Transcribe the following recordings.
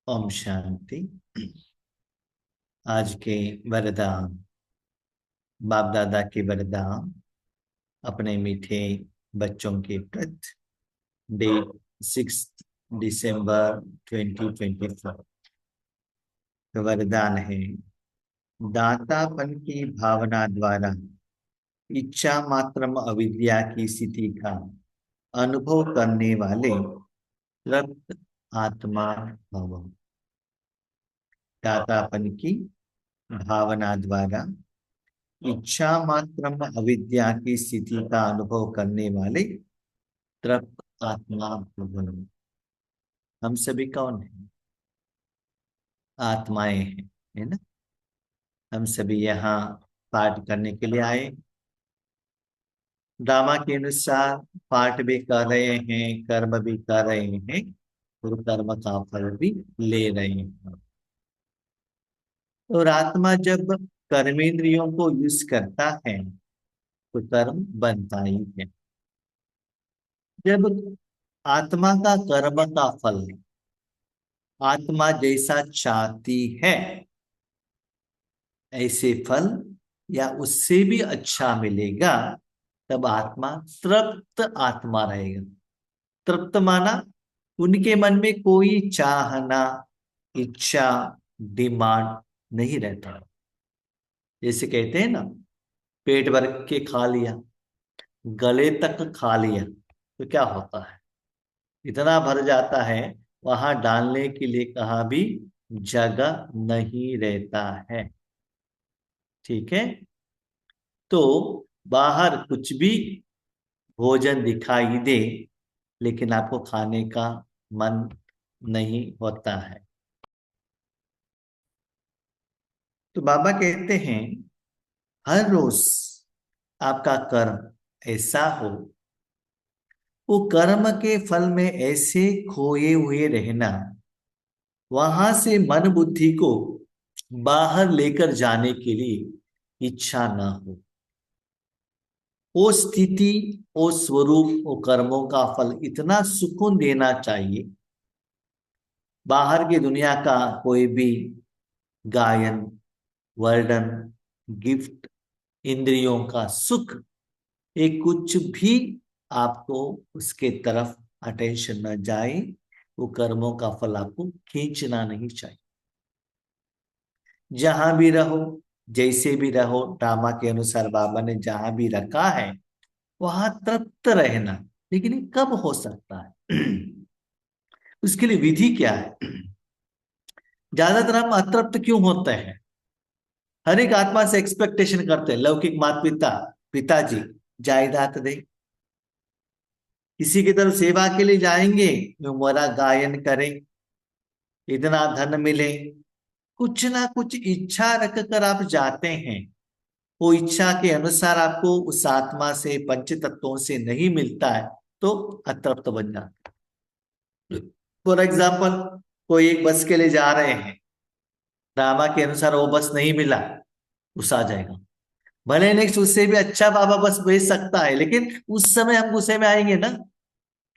ओम शांति। आज के वरदान, बाप दादा के वरदान अपने मीठे बच्चों के प्रति। डेट 6 दिसंबर 2024। वरदान है, दातापन की भावना द्वारा इच्छा मात्रम अविद्या की स्थिति का अनुभव करने वाले तृप्त आत्मा भव। दातापन की भावना द्वारा इच्छा मात्रम अविद्या की स्थिति का अनुभव करने वाले तृप्त आत्मा भव। हम सभी कौन है? आत्माएं हैं, है ना। हम सभी यहाँ पाठ करने के लिए आए। ड्रामा के अनुसार पाठ भी कर रहे हैं, कर्म भी कर रहे हैं और कर्म का फल भी ले रहे हैं। और आत्मा जब कर्मेंद्रियों को यूज करता है तो कर्म बनता ही है। जब आत्मा का कर्म का फल आत्मा जैसा चाहती है ऐसे फल या उससे भी अच्छा मिलेगा, तब आत्मा तृप्त आत्मा रहेगा। तृप्त माना उनके मन में कोई चाहना, इच्छा, डिमांड नहीं रहता। जैसे कहते हैं ना, पेट भर के खा लिया, गले तक खा लिया तो क्या होता है? इतना भर जाता है, वहां डालने के लिए कहाँ भी जगह नहीं रहता है। ठीक है। तो बाहर कुछ भी भोजन दिखाई दे, लेकिन आपको खाने का मन नहीं होता है। तो बाबा कहते हैं, हर रोज आपका कर्म ऐसा हो, वो कर्म के फल में ऐसे खोए हुए रहना, वहां से मन बुद्धि को बाहर लेकर जाने के लिए इच्छा ना हो। वो स्थिति, वो स्वरूप, वो कर्मों का फल इतना सुकून देना चाहिए, बाहर की दुनिया का कोई भी गायन, वर्णन, गिफ्ट, इंद्रियों का सुख, ये कुछ भी आपको उसके तरफ अटेंशन न जाए। वो कर्मों का फल आपको खींचना नहीं चाहिए। जहां भी रहो, जैसे भी रहो, ड्रामा के अनुसार बाबा ने जहां भी रखा है वहां तृप्त रहना। लेकिन ये कब हो सकता है? उसके लिए विधि क्या है? ज्यादातर हम अतृप्त क्यों होते हैं? हर एक आत्मा से एक्सपेक्टेशन करते हैं, लौकिक माता पिता, पिताजी जायदाद दे, किसी की तरफ सेवा के लिए जाएंगे, मेरा गायन करें, इतना धन मिले। कुछ ना कुछ इच्छा रख कर आप जाते हैं। वो इच्छा के अनुसार आपको उस आत्मा से, पंच तत्वों से नहीं मिलता है तो अतृप्त बन जाता है। फॉर एग्जाम्पल, कोई एक बस के लिए जा रहे हैं, ड्रामा के अनुसार वो बस नहीं मिला, गुस्सा आ जाएगा। भले नेक्स्ट उससे भी अच्छा बाबा बस भेज सकता है, लेकिन उस समय हम गुस्से में आएंगे ना,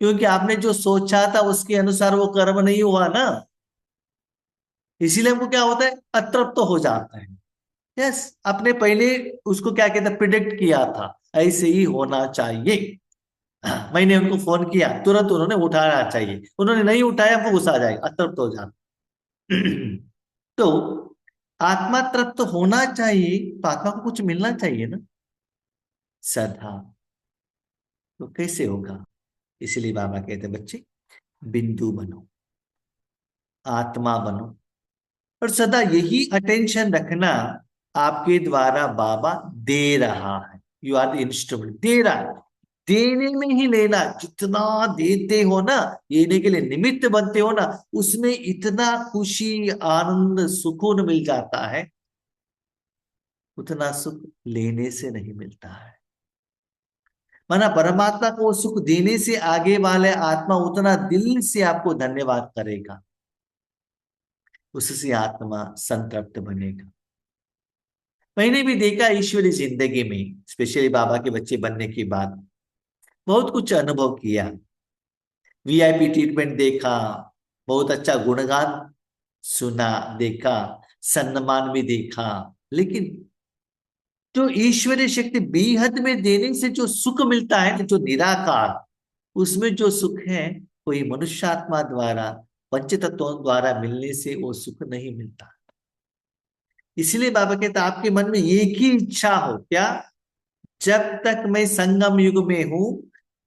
क्योंकि आपने जो सोचा था उसके अनुसार वो कर्म नहीं हुआ ना। इसीलिए हमको क्या होता है, अतृप्त तो हो जाता है। यस, आपने पहले उसको क्या कहता, प्रिडिक्ट किया था ऐसे ही होना चाहिए। मैंने उनको फोन किया, तुरंत उन्होंने उठाना चाहिए, उन्होंने नहीं उठाया, हमको गुस्सा आ जाएगा, अतृप्त हो जाता। तो आत्मा तृप्त होना चाहिए तो आत्मा को कुछ मिलना चाहिए ना, सदा। तो कैसे होगा? इसलिए बाबा कहते, बच्चे बिंदु बनो, आत्मा बनो, और सदा यही अटेंशन रखना, आपके द्वारा बाबा दे रहा है। यू आर द इंस्ट्रूमेंट, दे रहा है। देने में ही लेना, जितना देते हो ना, देने के लिए निमित्त बनते हो ना, उसमें इतना खुशी, आनंद, सुकून मिल जाता है, उतना सुख लेने से नहीं मिलता है। माना परमात्मा को सुख देने से आगे वाले आत्मा उतना दिल से आपको धन्यवाद करेगा, उससे आत्मा संतृप्त बनेगा। मैंने भी देखा ईश्वरी जिंदगी में, स्पेशली बाबा के बच्चे बनने के बाद बहुत कुछ अनुभव किया। वीआईपी ट्रीटमेंट देखा, बहुत अच्छा गुणगान सुना, देखा, सम्मान भी देखा, लेकिन जो ईश्वरीय शक्ति बेहद में देने से जो सुख मिलता है, जो निराकार, उसमें जो सुख है कोई मनुष्यात्मा द्वारा, पंच तत्वों द्वारा मिलने से वो सुख नहीं मिलता। इसलिए बाबा कहता आपके मन में एक ही इच्छा हो, क्या? जब तक मैं संगम युग में हूं,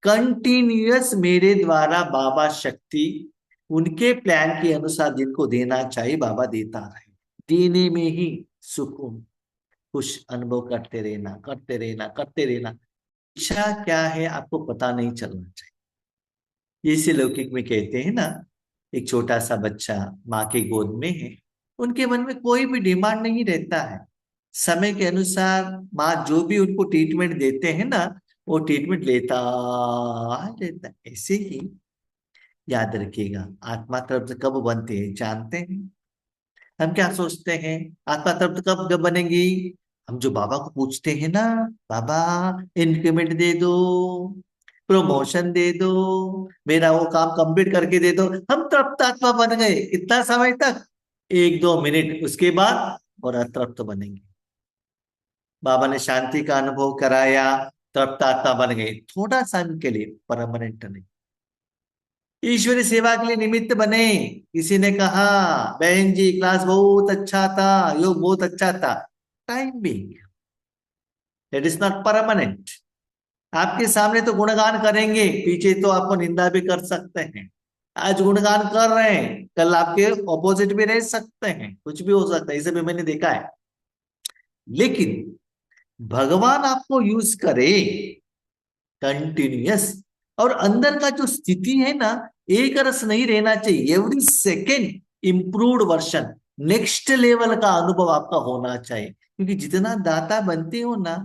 कंटिन्यूअस मेरे द्वारा बाबा शक्ति उनके प्लान के अनुसार जिनको देना चाहिए बाबा देता रहे, देने में ही सुकून, खुश अनुभव करते रहना, करते रहना, करते रहना। इच्छा क्या है आपको पता नहीं चलना चाहिए। इसे लौकिक में कहते हैं ना, एक छोटा सा बच्चा माँ के गोद में है, उनके मन में कोई भी डिमांड नहीं रहता है। समय के अनुसार माँ जो भी उनको ट्रीटमेंट देते हैं ना, वो ट्रीटमेंट लेता है। ऐसे ही याद रखिएगा, आत्मा तृप्त कब बनते हैं जानते हैं? हम क्या सोचते हैं, आत्मा तृप्त कब बनेगी? हम जो बाबा को पूछते हैं ना, बाबा इंक्रीमेंट दे दो, प्रमोशन दे दो, मेरा वो काम कंप्लीट करके दे दो, हम तृप्त आत्मा बन गए। कितना समय तक? 1-2 मिनट, उसके बाद और अतृप्त बनेंगे। बाबा ने शांति का अनुभव कराया, तृप्त आत्मा बन गए, थोड़ा समय के लिए, परमानेंट नहीं। ईश्वरी सेवा के लिए निमित्त बने। किसी ने कहा बहन जी क्लास बहुत अच्छा था, योग बहुत अच्छा था, time being, that is not permanent. आपके सामने तो गुणगान करेंगे, पीछे तो आपको निंदा भी कर सकते हैं। आज गुणगान कर रहे हैं, कल आपके ऑपोजिट भी रह सकते हैं, कुछ भी हो सकता है, इसे भी मैंने देखा है। लेकिन भगवान आपको यूज करे कंटिन्यूअस, और अंदर का जो स्थिति है ना, एक रस नहीं रहना चाहिए, every second improved version, next level का अनुभव आपका होना चाहिए। क्योंकि जितना दाता बनते हो ना,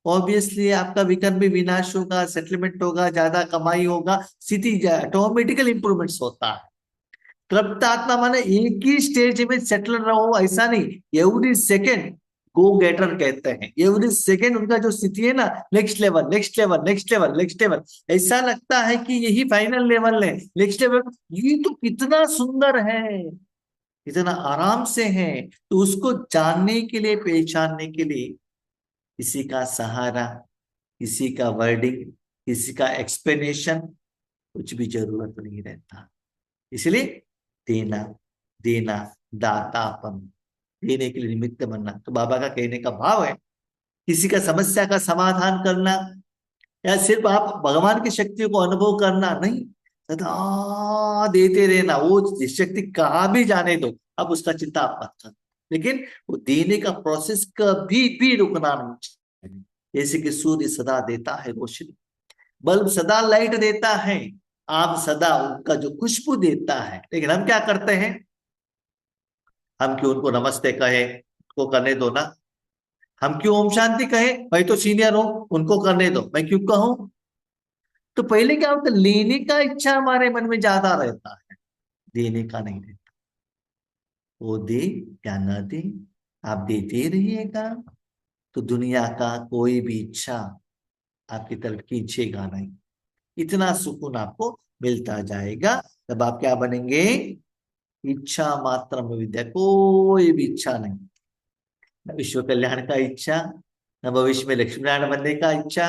ऑब्वियसली आपका विकर्म भी विनाश होगा, सेटलमेंट होगा, ज्यादा कमाई होगा, स्थिति ऑटोमेटिकल इंप्रूवमेंट्स होता है। तृप्त आत्मा माने एक ही स्टेज में सेटल रहो ऐसा नहीं, एवरी सेकेंड गो गेटर कहते हैं। एवरी सेकेंड उनका जो स्थिति है ना, next level, next level, next level, next level, ऐसा लगता है कि यही फाइनल लेवल है, नेक्स्ट लेवल। ये तो कितना सुंदर है, इतना आराम से है। तो उसको जानने के लिए, पहचानने के लिए किसी का सहारा, किसी का वर्डिंग, किसी का एक्सप्लेनेशन, कुछ भी जरूरत नहीं रहता। इसलिए देना, देना, दातापन, देने के लिए निमित्त बनना। तो बाबा का कहने का भाव है किसी का समस्या का समाधान करना, या सिर्फ आप भगवान की शक्तियों को अनुभव करना नहीं, सदा देते रहना। वो शक्ति कहाँ भी जाने दो, अब उसका चिंता आप मत करो, लेकिन वो देने का प्रोसेस कभी भी रुकना नहीं चाहिए। जैसे कि सूर्य सदा देता है रोशनी, बल्ब सदा लाइट देता है, आम सदा उनका जो खुशबू देता है, लेकिन हम क्या करते हैं? हम क्यों उनको नमस्ते कहे, उनको करने दो ना। हम क्यों ओम शांति कहे, भाई तो सीनियर हो, उनको करने दो, मैं क्यों कहूं? तो पहले क्या होता है, लेने का इच्छा हमारे मन में ज्यादा रहता है, देने का नहीं रहता। वो दे या न दे, आप देते ही रहिएगा, तो दुनिया का कोई भी इच्छा आपकी तरफ खींचेगा नहीं। इतना सुकून आपको मिलता जाएगा। तब आप क्या बनेंगे? इच्छा मात्र में विद्या, कोई भी इच्छा नहीं, न विश्व कल्याण का इच्छा, न भविष्य में लक्ष्मी नारायण बनने का इच्छा,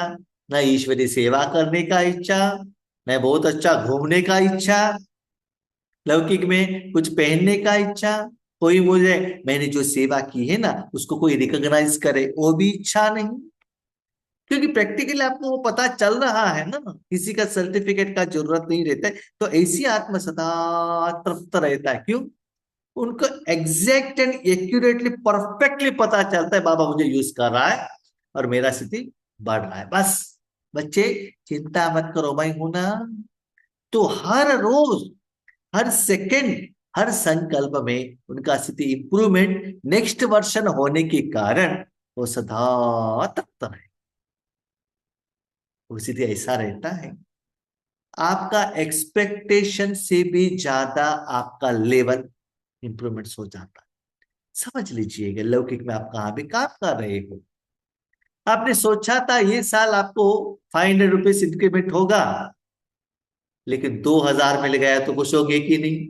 न ईश्वरी सेवा करने का इच्छा, न बहुत अच्छा घूमने का इच्छा, लौकिक में कुछ पहनने का इच्छा, कोई मुझे, मैंने जो सेवा की है ना उसको कोई रिकॉग्नाइज करे, वो भी इच्छा नहीं। क्योंकि प्रैक्टिकली आपको वो पता चल रहा है ना, किसी का सर्टिफिकेट का जरूरत नहीं रहता है। तो ऐसी आत्मा सदा तृप्त रहता है, क्यों? उनको एग्जैक्ट एंड एक्यूरेटली परफेक्टली पता चलता है बाबा मुझे यूज कर रहा है और मेरा स्थिति बढ़ रहा है। बस बच्चे चिंता मत करो, मैं हूं ना। तो हर रोज, हर सेकंड, हर संकल्प में उनका स्थिति इंप्रूवमेंट, नेक्स्ट वर्षन होने के कारण वो सदा तत्पर है। वो स्थिति ऐसा रहता है, आपका एक्सपेक्टेशन से भी ज्यादा आपका लेवल इंप्रूवमेंट्स हो जाता है। समझ लीजिएगा, लौकिक में आप कहाँ भी काम कर रहे हो, आपने सोचा था ये साल आपको ₹500 इंक्रीमेंट होगा, लेकिन 2000 मिल गया तो खुश हो गए कि नहीं?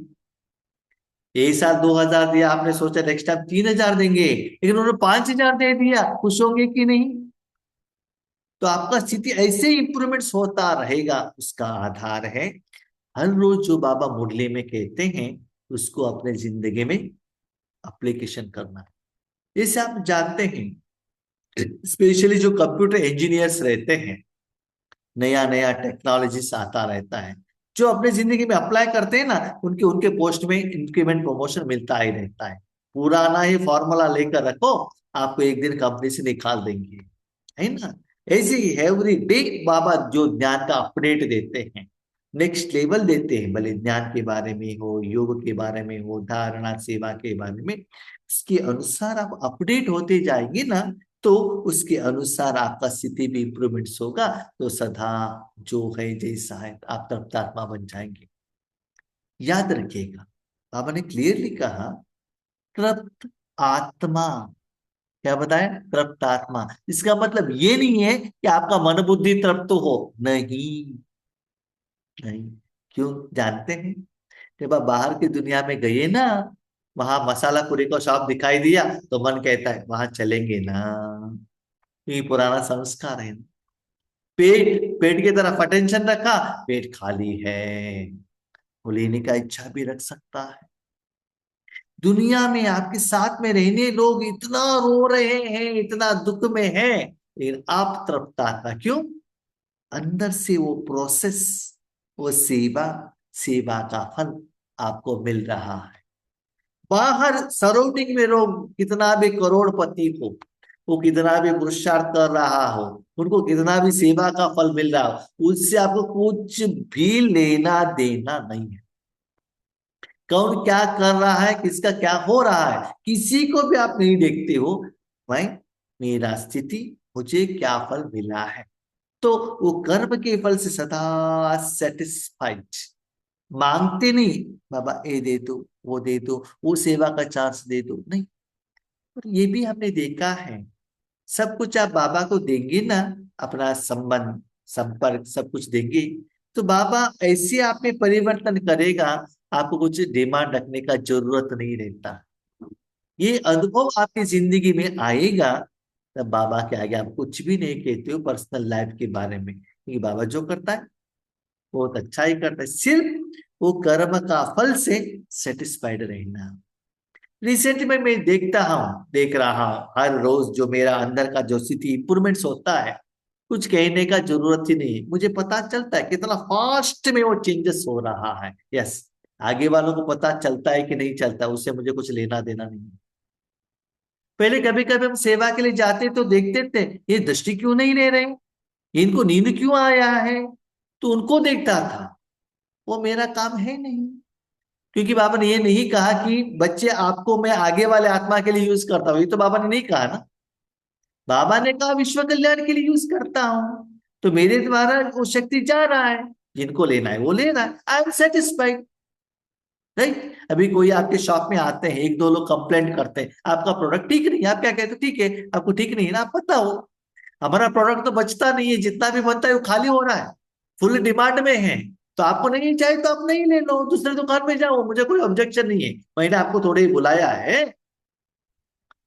एक साल 2,000 दिया, आपने सोचा नेक्स्ट टाइम 3,000 देंगे, लेकिन उन्होंने 5,000 दे दिया, खुश होंगे कि नहीं? तो आपका स्थिति ऐसे ही इंप्रूवमेंट्स होता रहेगा। उसका आधार है हर रोज जो बाबा मुरली में कहते हैं उसको अपने जिंदगी में एप्लीकेशन करना। जैसे आप जानते हैं, स्पेशली जो कंप्यूटर इंजीनियर्स रहते हैं, नया नया टेक्नोलॉजीज आता रहता है, जो अपने जिंदगी में अप्लाई करते हैं ना, उनके उनके पोस्ट में इंक्रीमेंट प्रमोशन मिलता ही रहता है। पुराना ही फॉर्मूला लेकर रखो, आपको एक दिन कंपनी से निकाल देंगे, है ना? ऐसे ही एवरी डे बाबा जो ज्ञान का अपडेट देते हैं, नेक्स्ट लेवल देते हैं, भले ज्ञान के बारे में हो, योग के बारे में हो, धारणा सेवा के बारे में, इसके अनुसार आप अपडेट होते जाएंगे ना, तो उसके अनुसार आपका स्थिति भी इंप्रूवमेंट्स होगा। तो सदा जो है जैसा है आप तृप्तात्मा बन जाएंगे। याद रखिएगा, बाबा ने क्लियरली कहा तृप्त आत्मा। क्या बताया? तृप्त आत्मा। इसका मतलब ये नहीं है कि आपका मन बुद्धि तृप्त हो, नहीं। नहीं। क्यों? जानते हैं, जब आप बाहर की दुनिया में गए ना, वहां मसाला पूरी का शॉप दिखाई दिया तो मन कहता है वहां चलेंगे ना। ये पुराना संस्कार है। पेट पेट की तरफ अटेंशन रखा, पेट खाली है, वो लेने का इच्छा भी रख सकता है। दुनिया में आपके साथ में रहने लोग इतना रो रहे हैं, इतना दुख में हैं, लेकिन आप तृप्ता था क्यों? अंदर से वो प्रोसेस, वो सेवा, सेवा का फल आपको मिल रहा है। बाहर सराउंडिंग में लोग कितना भी करोड़पति हो, वो कितना भी पुरुषार्थ कर रहा हो, उनको कितना भी सेवा का फल मिल रहा हो, उससे आपको कुछ भी लेना देना नहीं है। कौन क्या कर रहा है, किसका क्या हो रहा है, किसी को भी आप नहीं देखते हो। भाई, मेरा स्थिति, मुझे क्या फल मिला है, तो वो कर्म के फल से सदा सेटिस्फाइड। मांगते नहीं, बाबा ये दे दो, वो दे दो, वो सेवा का चांस दे दो, नहीं। और ये भी हमने देखा है, सब कुछ आप बाबा को देंगे ना, अपना संबंध संपर्क सब कुछ देंगे, तो बाबा ऐसे आप में परिवर्तन करेगा, आपको कुछ डिमांड रखने का जरूरत नहीं रहता। ये अनुभव आपकी जिंदगी में आएगा, तब बाबा के आगे आप कुछ भी नहीं कहते हो पर्सनल लाइफ के बारे में, क्योंकि बाबा जो करता है बहुत अच्छा ही करता है। सिर्फ वो कर्म का फल से सेटिस्फाइड रहना। रिसेंट में मैं देख रहा हूँ हर रोज जो मेरा अंदर का जो स्थिति इंप्रूवमेंट्स होता है, कुछ कहने का जरूरत ही नहीं, मुझे पता चलता है कितना फास्ट में वो चेंजेस हो रहा है। यस, आगे वालों को पता चलता है कि नहीं चलता, उससे मुझे कुछ लेना देना नहीं है। पहले कभी कभी हम सेवा के लिए जाते तो देखते थे ये दृष्टि क्यों नहीं ले रहे, इनको नींद क्यों आया है, तो उनको देखता था। वो मेरा काम है नहीं, क्योंकि बाबा ने ये नहीं कहा कि बच्चे आपको मैं आगे वाले आत्मा के लिए यूज करता हूं, ये तो बाबा ने नहीं कहा ना। बाबा ने कहा विश्व कल्याण के लिए यूज करता हूं, तो मेरे द्वारा वो शक्ति जा रहा है, जिनको लेना है वो ले रहा है, आई एम सेटिस्फाइड। राइट? अभी कोई आपके शॉप में आते हैं, एक दो लोग कंप्लेंट करते हैं आपका प्रोडक्ट ठीक नहीं है, आप क्या कहते हो? ठीक है, आपको ठीक नहीं है ना, आप पता हो हमारा प्रोडक्ट तो बचता नहीं है, जितना भी बनता है वो खाली हो रहा है, फुल डिमांड में है। तो आपको नहीं चाहिए तो आप नहीं ले लो, दूसरे दुकान में जाओ, मुझे कोई ऑब्जेक्शन नहीं है, मैंने आपको थोड़े ही बुलाया है।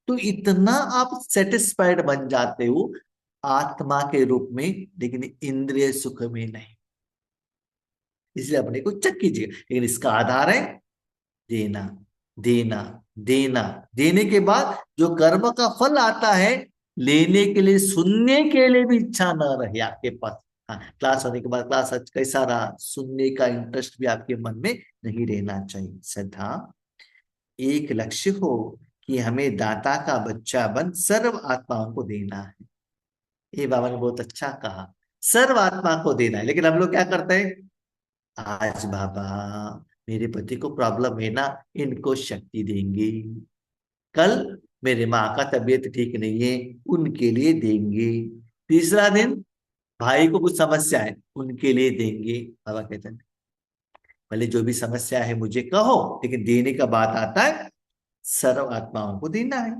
तो इतना आप सेटिस्फाइड बन जाते हो आत्मा के रूप में, लेकिन इंद्रिय सुख में नहीं। इसलिए अपने को चेक कीजिए, लेकिन इसका आधार है देना, देना, देना। देने के बाद जो कर्म का फल आता है, लेने के लिए, सुनने के लिए भी इच्छा न रहे आपके पास। हाँ, क्लास होने के बाद क्लास आज कैसा रहा, सुनने का इंटरेस्ट भी आपके मन में नहीं रहना चाहिए। सदा एक लक्ष्य हो कि हमें दाता का बच्चा बन सर्व आत्माओं को देना है। ये बाबा ने बहुत अच्छा कहा, सर्व आत्मा को देना है। लेकिन हम लोग क्या करते हैं, आज बाबा मेरे पति को प्रॉब्लम है ना, इनको शक्ति देंगे, कल मेरे माँ का तबीयत ठीक नहीं है, उनके लिए देंगे, तीसरा दिन भाई को कुछ समस्या है, उनके लिए देंगे। बाबा कहते हैं भले जो भी समस्या है मुझे कहो, लेकिन देने का बात आता है सर्व आत्माओं को देना है।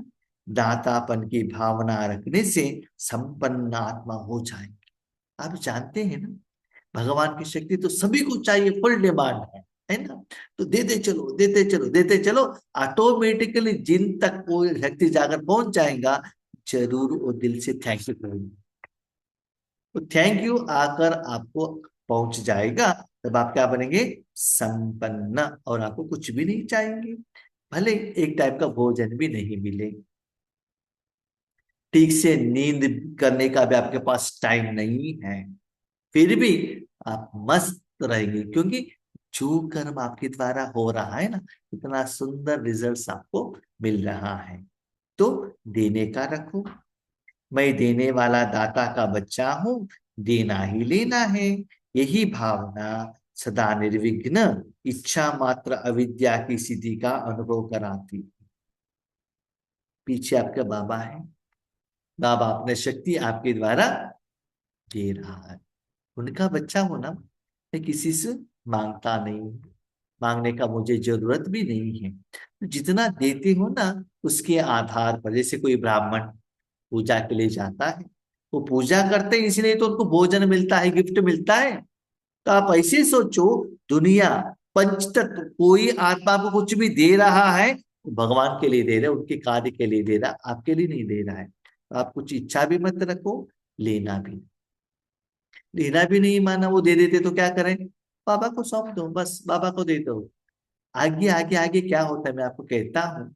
दातापन की भावना रखने से संपन्न आत्मा हो जाएंगे। आप जानते हैं ना, भगवान की शक्ति तो सभी को चाहिए, फुल डिमांड है, है ना। तो देते चलो देते चलो देते चलो, ऑटोमेटिकली जिन तक वो शक्ति जाकर पहुंच जाएगा, जरूर वो दिल से थैंक यू करेंगे। तो थैंक यू आकर आपको पहुंच जाएगा, तब आप क्या बनेंगे, संपन्न, और आपको कुछ भी नहीं चाहिए। भले एक टाइप का भोजन भी नहीं मिले, ठीक से नींद करने का भी आपके पास टाइम नहीं है, फिर भी आप मस्त रहेंगे, क्योंकि जो कर्म आपके द्वारा हो रहा है ना, इतना सुंदर रिजल्ट्स आपको मिल रहा है। तो देने का रखो, मैं देने वाला दाता का बच्चा हूं, देना ही लेना है, यही भावना सदा निर्विघ्न इच्छा मात्र अविद्या की सिद्धि का अनुभव कराती। पीछे आपके बाबा है, बाबा अपने शक्ति आपके द्वारा दे रहा है। उनका बच्चा होना, मैं किसी से मांगता नहीं, मांगने का मुझे जरूरत भी नहीं है। तो जितना देते हो ना, उसके आधार पर, जैसे कोई ब्राह्मण पूजा के लिए जाता है, वो पूजा करते हैं इसलिए तो उनको भोजन मिलता है, गिफ्ट मिलता है। तो आप ऐसे सोचो, दुनिया, पंचतत्व, कोई आत्मा को कुछ भी दे रहा है, वो भगवान के लिए दे रहा है, उनके कार्य के लिए दे रहा है, आपके लिए नहीं दे रहा है। तो आप कुछ इच्छा भी मत रखो, लेना भी, लेना भी नहीं माना, वो दे देते तो क्या करें, बाबा को सौंप दो, बस बाबा को दे दो। आगे आगे आगे क्या होता है मैं आपको कहता हूँ।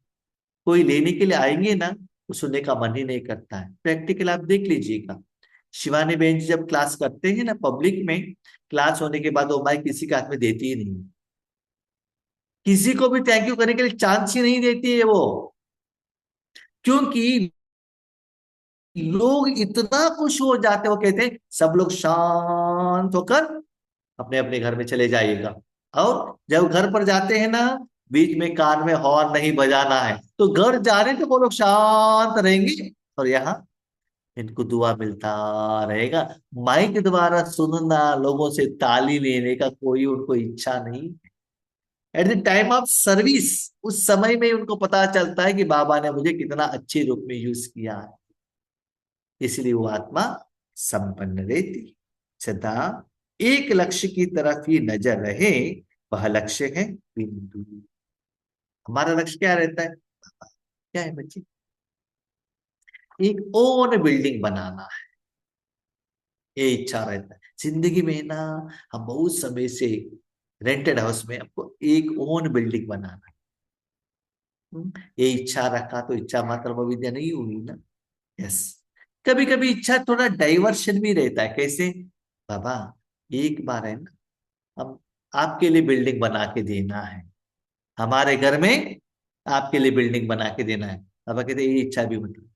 कोई लेने के लिए आएंगे ना, तो सुनने का मन ही नहीं करता है। प्रैक्टिकल आप देख लीजिएगा, शिवानी बहन जी जब क्लास करते हैं ना पब्लिक में, क्लास होने के बाद वो माइक किसी के हाथ में देती ही नहीं, किसी को भी थैंक यू करने के लिए चांस ही नहीं देती है वो। क्योंकि लोग इतना खुश हो जाते हैं, वो कहते हैं सब लोग शांत होकर अपने अपने घर में चले जाइएगा। और जब घर पर जाते हैं ना, बीच में कान में हॉर्न नहीं बजाना है, तो घर जा रहे तो वो लोग शांत रहेंगे, और यहाँ इनको दुआ मिलता रहेगा। माइक द्वारा सुनना, लोगों से ताली लेने का कोई उनको इच्छा नहीं। At the time of service, उस समय में उनको पता चलता है कि बाबा ने मुझे कितना अच्छे रूप में यूज किया है। इसलिए वो आत्मा संपन्न रहती, सदा एक लक्ष्य की तरफ ही नजर रहे, वह लक्ष्य है बिंदु। हमारा लक्ष्य क्या रहता है, क्या है बच्चे, एक ओन बिल्डिंग बनाना है, ये इच्छा रहता है जिंदगी में ना। हम बहुत समय से रेंटेड हाउस में, आपको एक ओन बिल्डिंग बनाना है। ये इच्छा रखा तो इच्छा मात्र विद्या नहीं हुई ना। यस, कभी कभी इच्छा थोड़ा डाइवर्शन भी रहता है, कैसे, बाबा एक बार है ना, हम आपके लिए बिल्डिंग बना के देना है, हमारे घर में आपके लिए बिल्डिंग बना के देना है। बाबा कहते ये इच्छा भी मतलब,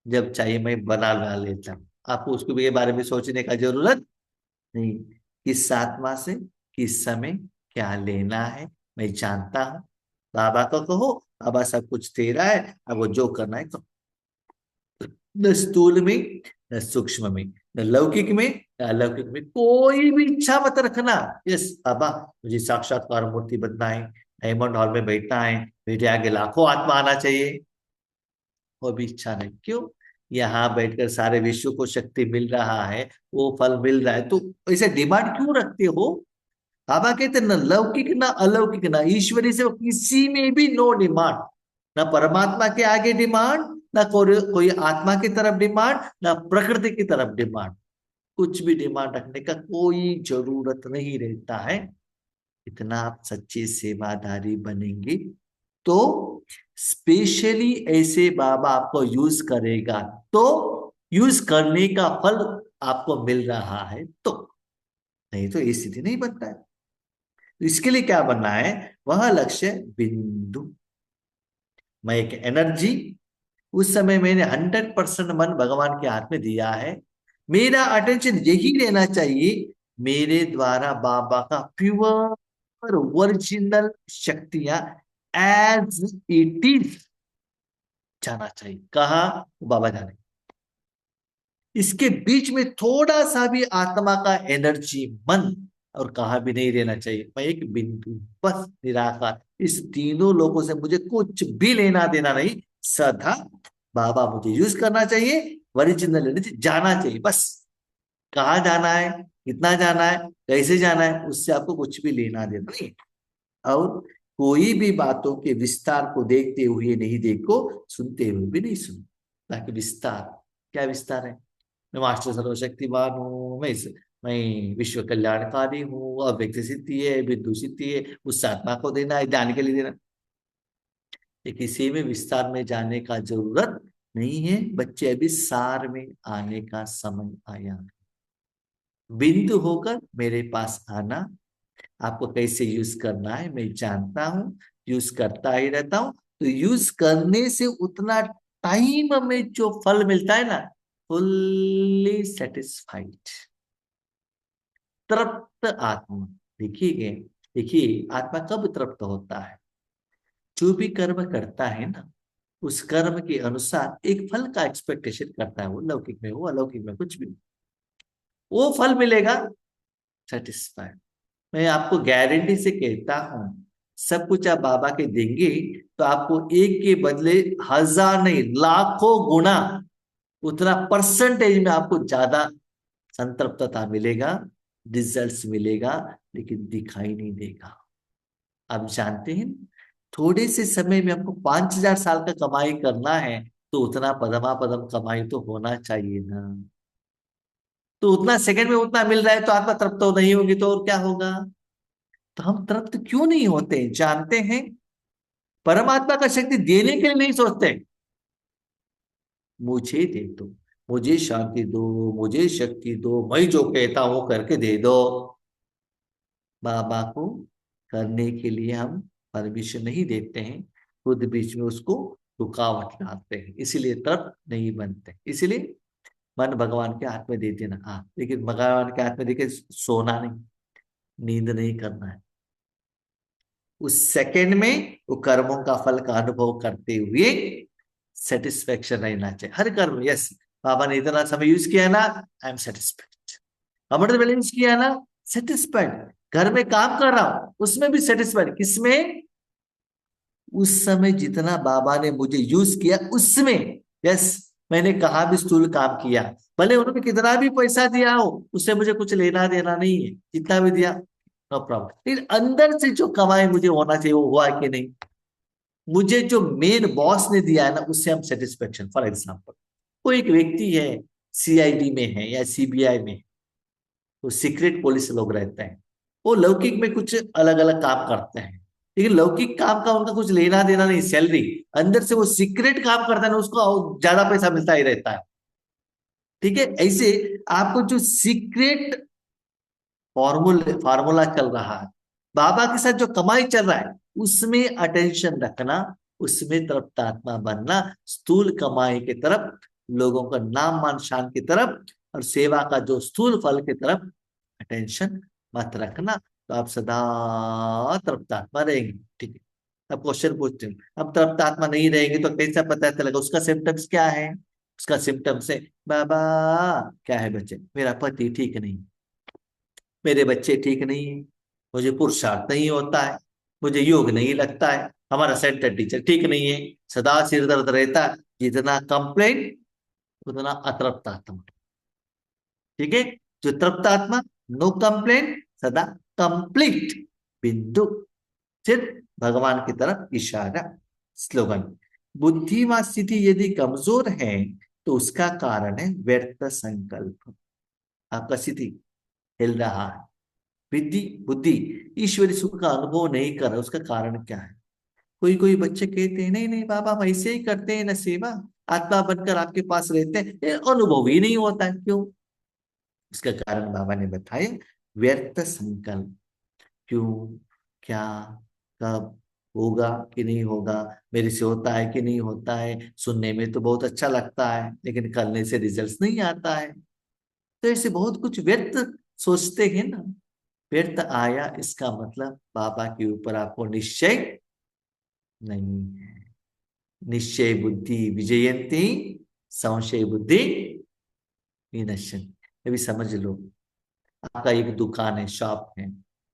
जब चाहिए मैं बना ला लेता हूँ, आपको उसके भी बारे में सोचने का जरूरत नहीं। किस आत्मा से किस समय क्या लेना है मैं जानता हूँ। बाबा को कहो, बाबा सब कुछ तेरा है, अब वो जो करना है तो, न स्थूल में, न सूक्ष्म में, न लौकिक में, न अलौकिक में, कोई भी इच्छा मत रखना। यस बाबा, मुझे साक्षात्कार मूर्ति बनना है, डायमंड हॉल में बैठना है, मेरे आगे लाखों आत्मा आना चाहिए, वो भी इच्छा नहीं। क्यों, यहाँ बैठकर सारे विश्व को शक्ति मिल रहा है, वो फल मिल रहा है, तो ऐसे डिमांड क्यों रखते हो। बाबा कहते न लौकिक न अलौकिक न ईश्वरी से किसी में भी नो डिमांड, न परमात्मा के आगे डिमांड, न कोई आत्मा की तरफ डिमांड, न प्रकृति की तरफ डिमांड, कुछ भी डिमांड रखने का कोई जरूरत नहीं रहता है। इतना आप सच्चे सेवादारी बनेंगे तो स्पेशली ऐसे बाबा आपको यूज करेगा, तो यूज करने का फल आपको मिल रहा है, तो नहीं तो ये स्थिति नहीं बनता है। तो इसके लिए क्या बनना है, वह लक्ष्य बिंदु। मैं एक एनर्जी, उस समय मैंने 100% मन भगवान के हाथ में दिया है, मेरा अटेंशन यही रहना चाहिए, मेरे द्वारा बाबा का प्योर ओरिजिनल शक्तियां एज इट इज जाना चाहिए। कहा, बाबा जाने, इसके बीच में थोड़ा सा भी आत्मा का एनर्जी, मन और कहा भी नहीं रहना चाहिए। मैं एक बिंदु, बस निराकार, इस तीनों लोगों से मुझे कुछ भी लेना देना नहीं, सदा बाबा मुझे यूज करना चाहिए, ओरिजिनल एनर्जी जाना चाहिए बस। कहाँ जाना है, कितना जाना है, कैसे जाना है, उससे आपको कुछ भी लेना देना नहीं। और कोई भी बातों के विस्तार को देखते हुए नहीं देखो, सुनते हुए भी नहीं सुनो। ताकि विस्तार, क्या विस्तार है? मैं मास्टर सर्वशक्तिमान हूँ, मैं विश्व कल्याणकारी हूँ, अव्यक्त सिद्धि है, बिंदु सिद्धि है, उस आत्मा को देना है, ध्यान के लिए देना। ये किसी में विस्तार में जाने का जरूरत नहीं है बच्चे, अभी सार में आने का समय आया। बिंदु होकर मेरे पास आना, आपको कैसे यूज करना है मैं जानता हूं, यूज करता ही रहता हूं। तो यूज करने से उतना टाइम में जो फल मिलता है ना, फुल्ली सेटिस्फाइड, तृप्त आत्मा। देखिए, देखिए आत्मा कब तृप्त होता है? जो भी कर्म करता है ना, उस कर्म के अनुसार एक फल का एक्सपेक्टेशन करता है, वो लौकिक में हो अलौकिक में कुछ भी, वो फल मिलेगा, सेटिस्फाइड। मैं आपको गारंटी से कहता हूं, सब कुछ आप बाबा के देंगे तो आपको एक के बदले हजार नहीं लाखों गुना, उतना परसेंटेज में आपको ज्यादा संतृप्तता मिलेगा, रिजल्ट्स मिलेगा, लेकिन दिखाई नहीं देगा। आप जानते हैं, थोड़े से समय में आपको 5,000 साल का कमाई करना है, तो उतना पदमा पदम कमाई तो होना चाहिए ना। तो उतना सेकंड में उतना मिल रहा है तो आत्मा तृप्त तो नहीं होगी, तो और क्या होगा? तो हम तृप्त क्यों नहीं होते जानते हैं? परमात्मा का शक्ति देने के लिए नहीं सोचते, मुझे दे दो, मुझे शांति दो, मुझे शक्ति दो, मैं जो कहता हूं करके दे दो। बाबा को करने के लिए हम परमिशन नहीं देते हैं, खुद बीच में उसको रुकावट डालते हैं, इसीलिए तृप्त नहीं बनते। इसलिए मन भगवान के हाथ में दे देना, हाँ, लेकिन भगवान के हाथ में देके सोना नहीं, नींद नहीं करना है। उस सेकंड में वो कर्मों का फल का अनुभव करते हुए सेटिस्फेक्शन रहना चाहिए हर कर्म। यस, बाबा ने इतना समय यूज किया ना, आई एम सेटिस्फाइड। अमृत वेले यूज किया ना, सेटिस्फाइड। घर में काम कर रहा हूं उसमें भी सेटिस्फाइड, किसमें? उस समय जितना बाबा ने मुझे यूज किया उसमें। यस, मैंने कहा भी स्थूल काम किया, भले उन्होंने कितना भी पैसा दिया हो, उससे मुझे कुछ लेना देना नहीं है, जितना भी दिया नो प्रॉब्लम, लेकिन अंदर से जो कमाई मुझे होना चाहिए वो हुआ कि नहीं? मुझे जो मेन बॉस ने दिया है ना, उससे हम सेटिस्फेक्शन। फॉर एग्जाम्पल, कोई एक व्यक्ति है, सीआईडी में है या सीबीआई में है, तो सीक्रेट पुलिस लोग रहते हैं, वो लौकिक में कुछ अलग अलग काम करते हैं, लेकिन लौकिक काम का उनका कुछ लेना देना नहीं, सैलरी। अंदर से वो सीक्रेट काम करता है ना, उसको ज्यादा पैसा मिलता ही रहता है। ठीक है, ऐसे आपको जो सीक्रेट फार्मूला चल रहा है, बाबा के साथ जो कमाई चल रहा है, उसमें अटेंशन रखना, उसमें तृप्त आत्मा बनना, स्थूल कमाई की तरफ, लोगों का नाम मान शान की तरफ, और सेवा का जो स्थूल फल की तरफ अटेंशन मत रखना, तो आप सदा तृप्त आत्मा रहेंगे। ठीक है, अब क्वेश्चन पूछते हैं, अब तृप्त आत्मा नहीं रहेंगे तो कैसा पता चलेगा? उसका सिम्टम्स क्या है? उसका सिम्टम्स है, बाबा क्या है बच्चे, मेरा पति ठीक नहीं, मेरे बच्चे ठीक नहीं है, मुझे पुरुषार्थ नहीं होता है, मुझे योग नहीं लगता है, हमारा सेंटर टीचर ठीक नहीं है, सदा सिर दर्द रहता है। जितना कंप्लेंट उतना अतृप्त आत्मा। ठीक है, जो तृप्त आत्मा, नो कंप्लेंट, सदा कंप्लीट, बिंदु, सिर्फ भगवान की तरफ इशारा। स्लोगन, बुद्धि व स्थिति यदि कमजोर है तो उसका कारण है व्यर्थ संकल्प। आपका स्थिति हिल रहा है, बुद्धि बुद्धि ईश्वरी सुख का अनुभव नहीं कर रहा, उसका कारण क्या है? कोई कोई बच्चे कहते हैं, नहीं नहीं बाबा हम ऐसे ही करते हैं ना सेवा, आत्मा बनकर आपके पास रहते हैं, ये अनुभव ही नहीं होता है, क्यों? इसका कारण बाबा ने बताया, व्यर्थ संकल्प। क्यों, क्या, कब, होगा कि नहीं होगा, मेरे से होता है कि नहीं होता है, सुनने में तो बहुत अच्छा लगता है लेकिन करने से रिजल्ट्स नहीं आता है। तो ऐसे बहुत कुछ व्यर्थ सोचते हैं ना। व्यर्थ आया इसका मतलब बाबा के ऊपर आपको निश्चय नहीं है। निश्चय बुद्धि विजयंती, संशय बुद्धि विनश्यन्ति। अभी समझ लो, आपका एक दुकान है, शॉप है,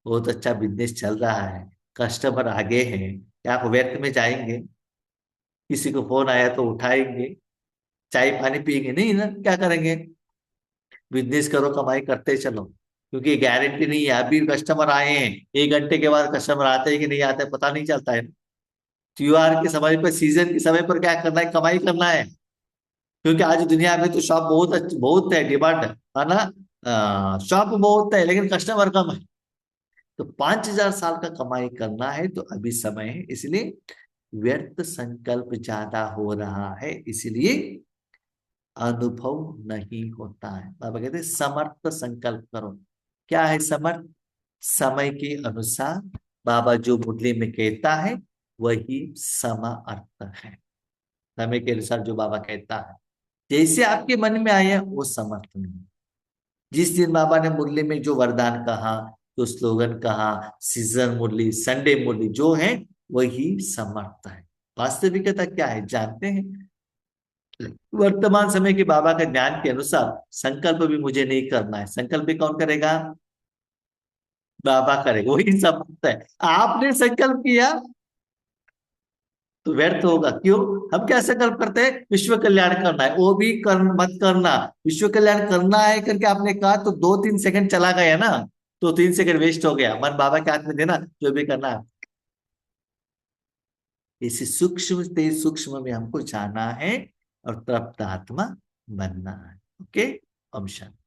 बहुत अच्छा बिजनेस चल रहा है, कस्टमर आगे हैं, क्या आप व्यर्थ में जाएंगे? किसी को फोन आया तो उठाएंगे, चाय पानी पिएंगे नहीं ना, क्या करेंगे? बिजनेस करो, कमाई करते चलो। क्योंकि गारंटी नहीं है। अभी कस्टमर आए हैं, 1 घंटे के बाद कस्टमर आते हैं कि नहीं आते पता नहीं चलता है। त्योहार के समय पर, सीजन के समय पर क्या करना है, कमाई करना है। क्योंकि आज दुनिया में तो शॉप बहुत बहुत है, डिमांड है ना। शॉप बहुत है लेकिन कस्टमर कम है। तो 5,000 साल का कमाई करना है तो अभी समय है, इसलिए व्यर्थ संकल्प ज्यादा हो रहा है, इसलिए अनुभव नहीं होता है। बाबा कहते हैं समर्थ संकल्प करो। क्या है समर्थ? समय के अनुसार बाबा जो मुरली में कहता है वही सम अर्थ है। समय के अनुसार जो बाबा कहता है, जैसे आपके मन में आया वो समर्थ नहीं। जिस दिन बाबा ने मुरली में जो वरदान कहा, जो स्लोगन कहा, सीजन मुरली, संडे मुरली जो है वही समर्थ है। वास्तविकता क्या है जानते हैं? वर्तमान समय के बाबा के ज्ञान के अनुसार संकल्प भी मुझे नहीं करना है। संकल्प भी कौन करेगा? बाबा करेगा, वही समर्थ है। आपने संकल्प किया तो व्यर्थ होगा। क्यों? हम क्या संकल्प करते हैं? विश्व कल्याण करना है, वो भी कर मत करना। विश्व कल्याण करना है करके आपने कहा तो 2-3 सेकंड चला गया ना, तो 3 सेकंड वेस्ट हो गया। मन बाबा के हाथ में देना, जो भी करना है। इसी सूक्ष्म से सूक्ष्म में हमको जाना है और तृप्त आत्मा बनना है। ओके। ओम शांति।